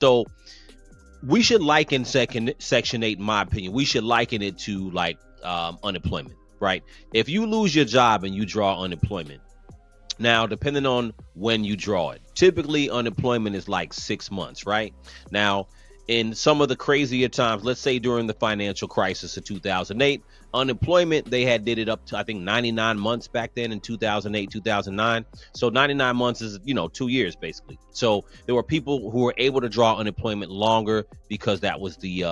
So we should liken Section 8, in my opinion, we should liken it to like unemployment, right? If you lose your job and you draw unemployment, now, depending on when you draw it, typically unemployment is like 6 months, right? Now, in some of the crazier times, let's say during the financial crisis of 2008, unemployment, they had did it up to, I think, 99 months back then in 2008, 2009. So 99 months is, 2 years basically. So there were people who were able to draw unemployment longer because that was the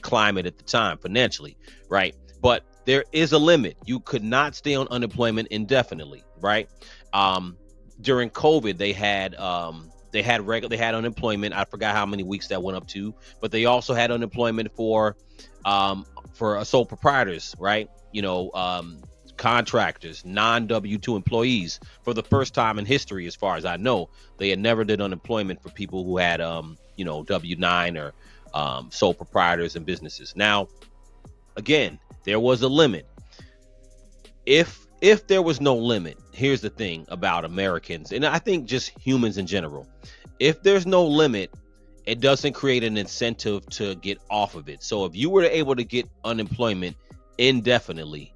climate at the time financially, right? But there is a limit. You could not stay on unemployment indefinitely, right? Um, During COVID, they had unemployment. I forgot how many weeks that went up to, but they also had unemployment for sole proprietors, right? Contractors, non W-2 employees. For the first time in history, as far as I know, they had never did unemployment for people who had W-9 or sole proprietors and businesses. Now, again, there was a limit. If there was no limit, here's the thing about Americans, and I think just humans in general. If there's no limit, it doesn't create an incentive to get off of it. So if you were able to get unemployment indefinitely,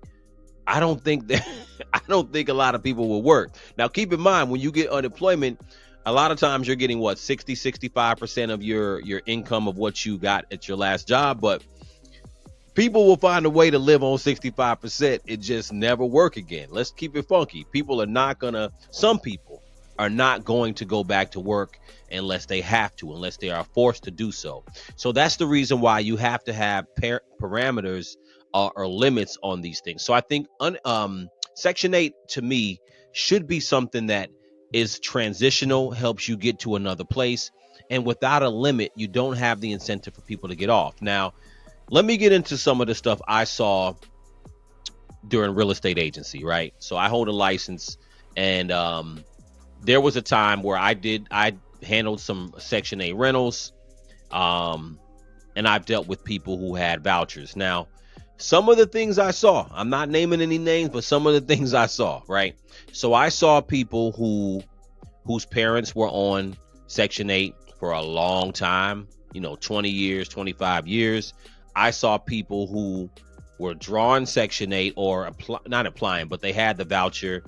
I don't think that I don't think a lot of people will work. Now keep in mind, when you get unemployment, a lot of times you're getting what, 65% of your income of what you got at your last job, but people will find a way to live on 65%. It just never work again. Let's keep it funky. Some people are not going to go back to work unless they have to, unless they are forced to do so. So that's the reason why you have to have parameters or limits on these things. So I think Section 8 to me should be something that is transitional, helps you get to another place. And without a limit, you don't have the incentive for people to get off. Now, let me get into some of the stuff I saw during real estate agency, right? So I hold a license, and there was a time where I handled some Section 8 rentals, and I've dealt with people who had vouchers. Now, some of the things I saw, I'm not naming any names, but some of the things I saw, right? So I saw people whose parents were on Section 8 for a long time, 20 years, 25 years. I saw people who were drawing Section 8 or not applying, but they had the voucher.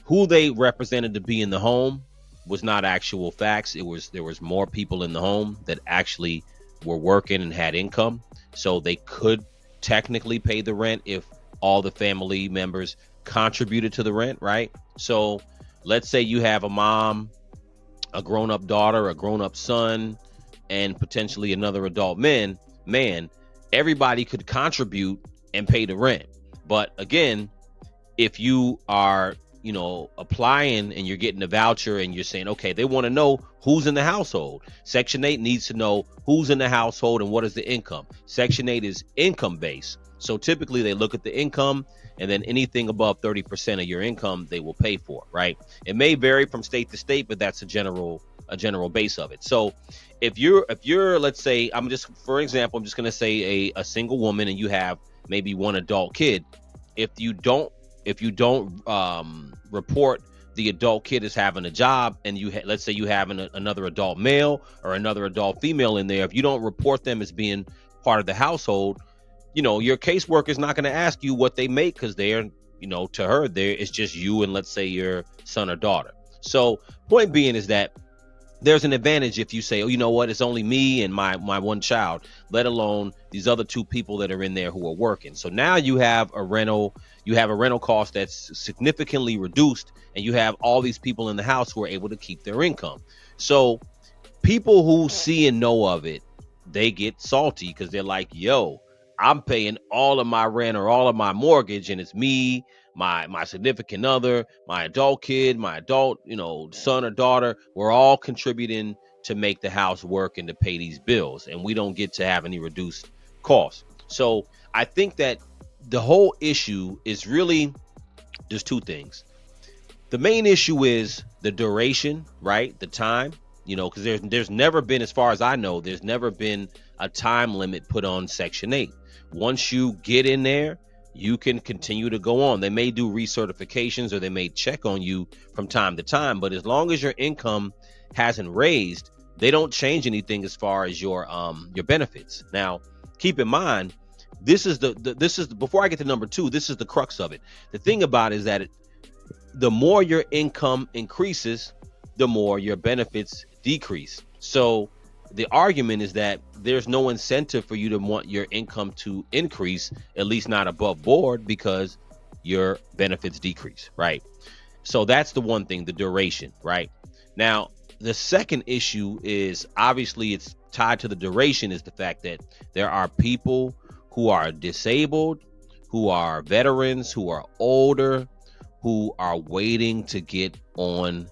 Who they represented to be in the home was not actual facts. There was more people in the home that actually were working and had income. So they could technically pay the rent if all the family members contributed to the rent, right? So let's say you have a mom, a grown-up daughter, a grown-up son, and potentially another adult man, everybody could contribute and pay the rent. But again, if you are, applying and you're getting a voucher and you're saying, okay, they want to know who's in the household. Section 8 needs to know who's in the household and what is the income. Section 8 is income based. So typically they look at the income, and then anything above 30% of your income, they will pay for, right? It may vary from state to state, but that's a general base of it. So if you're, let's say, for example, I'm just going to say a single woman and you have maybe one adult kid. If you don't report the adult kid as having a job, and let's say you have another adult male or another adult female in there, if you don't report them as being part of the household, your caseworker is not going to ask you what they make, because they're, to her, it's just you and let's say your son or daughter. So point being is that there's an advantage if you say, oh, you know what, it's only me and my one child, let alone these other two people that are in there who are working. So now you have a rental cost that's significantly reduced, and you have all these people in the house who are able to keep their income. So people who see and know of it, they get salty because they're like, yo, I'm paying all of my rent or all of my mortgage, and it's me, my significant other, my adult kid, my adult, son or daughter. We're all contributing to make the house work and to pay these bills, and we don't get to have any reduced costs. So I think that the whole issue is really there's two things. The main issue is the duration, right? The time, because there's never been, as far as I know, there's never been a time limit put on Section 8. Once you get in there, you can continue to go on. They may do recertifications or they may check on you from time to time, but as long as your income hasn't raised, They don't change anything as far as your benefits. Now, keep in mind, this is before I get to number two, this is the crux of it. The thing about it is that the more your income increases, the more your benefits decrease. So the argument is that there's no incentive for you to want your income to increase, at least not above board, because your benefits decrease, right? So that's the one thing, the duration, right? Now, the second issue is, obviously it's tied to the duration, is the fact that there are people who are disabled, who are veterans, who are older, who are waiting to get on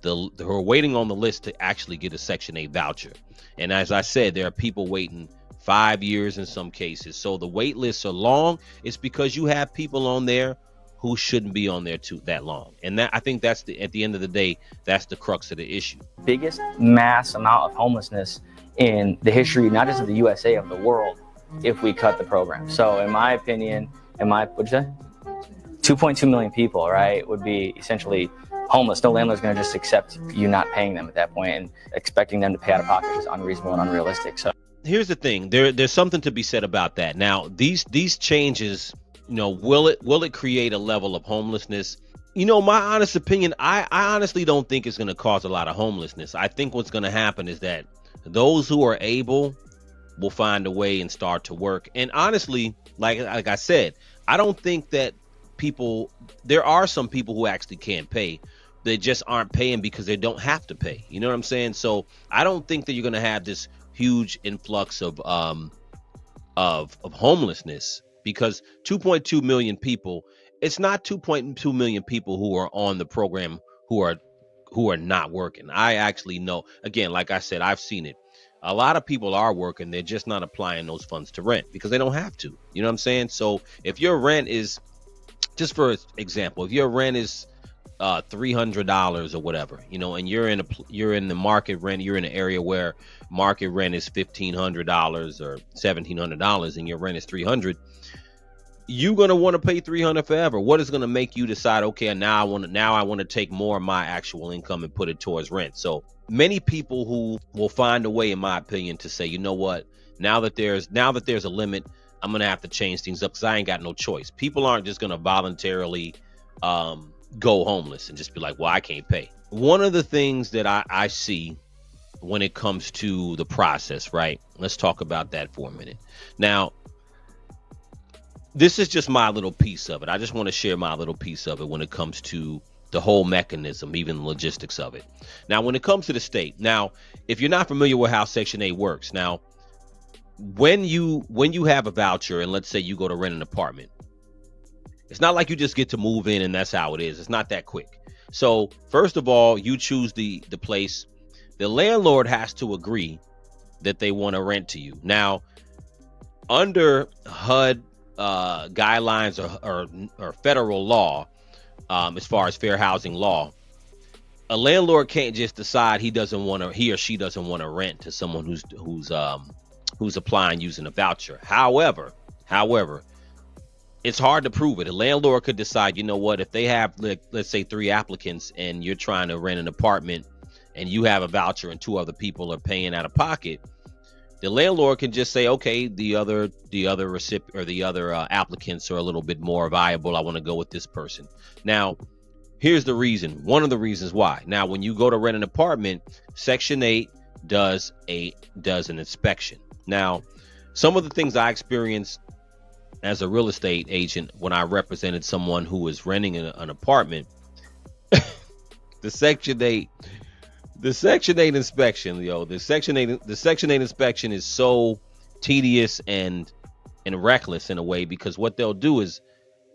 who are waiting on the list to actually get a Section 8 voucher. And as I said, there are people waiting 5 years in some cases. So the wait lists are long. It's because you have people on there who shouldn't be on there too that long. And that, I think that's at the end of the day, that's the crux of the issue. Biggest mass amount of homelessness in the history, not just of the USA, of the world, if we cut the program. So in my opinion, what'd you say? 2.2 million people, right, would be essentially homeless. No landlord's going to just accept you not paying them at that point, and expecting them to pay out of pocket is unreasonable and unrealistic. So here's the thing, there's something to be said about that. Now, these changes, will it create a level of homelessness? My honest opinion, I honestly don't think it's going to cause a lot of homelessness. I think what's going to happen is that those who are able will find a way and start to work. And honestly, like I said, I don't think that there are some people who actually can't pay. They just aren't paying because they don't have to pay. You know what I'm saying? So I don't think that you're going to have this huge influx of homelessness, because 2.2 million people, it's not 2.2 million people who are on the program who are not working. I actually know, again, like I said, I've seen it. A lot of people are working. They're just not applying those funds to rent because they don't have to. You know what I'm saying? So if your rent is, just for example, if your rent is $300 or whatever, and you're in the market rent, you're in an area where market rent is $1,500 or $1,700, and your rent is $300, you're gonna want to pay $300 forever. What is gonna make you decide, okay, now I want to take more of my actual income and put it towards rent? So many people who will find a way, in my opinion, to say, you know what, now that there's a limit, I'm gonna have to change things up because I ain't got no choice. People aren't just gonna voluntarily go homeless and just be like, well, I can't pay. One of the things that I see when it comes to the process, right? Let's talk about that for a minute. Now, this is just my little piece of it. I just want to share my little piece of it when it comes to the whole mechanism, even the logistics of it. Now, when it comes to the state, now, if you're not familiar with how Section 8 works, now, when you have a voucher and let's say you go to rent an apartment, it's not like you just get to move in and that's how it is. It's not that quick. So first of all, you choose the place. The landlord has to agree that they want to rent to you. Now, under HUD guidelines or federal law, as far as fair housing law, a landlord can't just decide he or she doesn't want to rent to someone who's applying using a voucher. However, it's hard to prove it. A landlord could decide, you know what, if they have, let's say 3 applicants and you're trying to rent an apartment and you have a voucher and 2 other people are paying out of pocket, the landlord can just say, okay, the other recipient or the other applicants are a little bit more viable. I want to go with this person. Now, here's the reason. One of the reasons why. Now, when you go to rent an apartment, Section 8 does an inspection. Now, some of the things I experienced as a real estate agent when I represented someone who was renting an apartment, the Section 8 inspection, the Section 8 inspection is so tedious and reckless in a way, because what they'll do is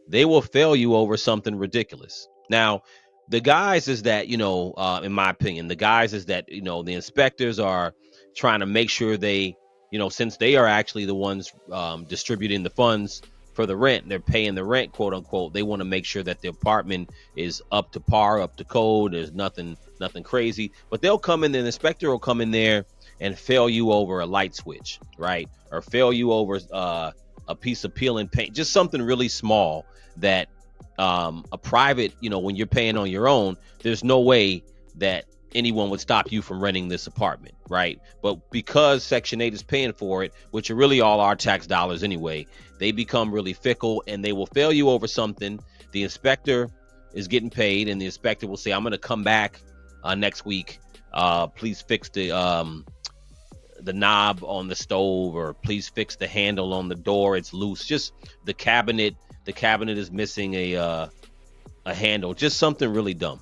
they will fail you over something ridiculous. Now, the guys is that, in my opinion, the inspectors are trying to make sure they, since they are actually the ones distributing the funds for the rent, they're paying the rent, quote unquote. They want to make sure that the apartment is up to par, up to code. There's nothing crazy. But they'll come in, the inspector will come in there and fail you over a light switch, right? Or fail you over a piece of peeling paint, just something really small that a private, when you're paying on your own, there's no way that anyone would stop you from renting this apartment, right? But because Section 8 is paying for it, which are really all our tax dollars anyway, they become really fickle and they will fail you over something. The inspector is getting paid, and the inspector will say, I'm going to come back next week. Please fix the knob on the stove, or please fix the handle on the door. It's loose. Just the cabinet is missing a handle. Just something really dumb.